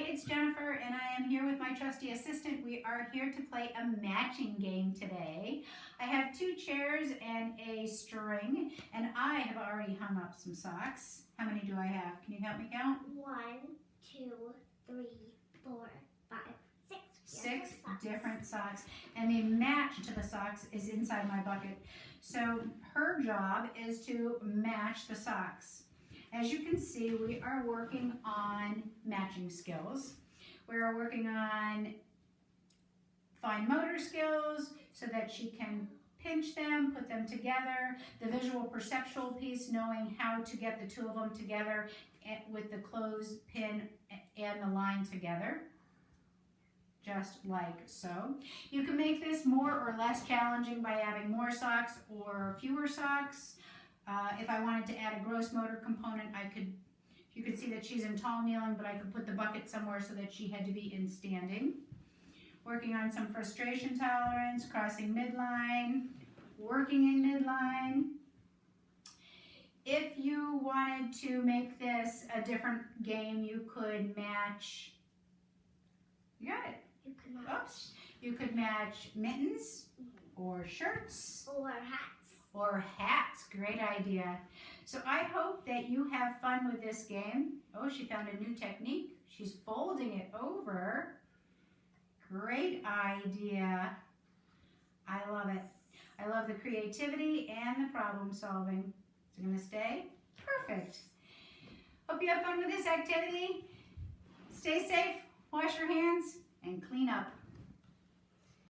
it's Jennifer, and I am here with my trusty assistant. We are here to play a matching game today. I have 2 chairs and a string, and I have already hung up some socks. How many do I have? Can you help me count? 1, 2, 3, 4, 5, 6. 6 different socks, and the match to the socks is inside my bucket. So her job is to match the socks. As you can see, we are working on matching skills. We are working on fine motor skills so that she can pinch them, put them together, the visual perceptual piece, knowing how to get the 2 of them together with the clothespin and the line together, just like so. You can make this more or less challenging by adding more socks or fewer socks. If I wanted to add a gross motor component, you could see that she's in tall kneeling, but I could put the bucket somewhere so that she had to be in standing. Working on some frustration tolerance, crossing midline, working in midline. If you wanted to make this a different game, you could match, you got it. You can match. Oops. You could match mittens or shirts. Or hats. Or hats, great idea. So I hope that you have fun with this game. Oh, she found a new technique. She's folding it over. Great idea. I love it. I love the creativity and the problem solving. Is it gonna stay? Perfect. Hope you have fun with this activity. Stay safe, wash your hands, and clean up.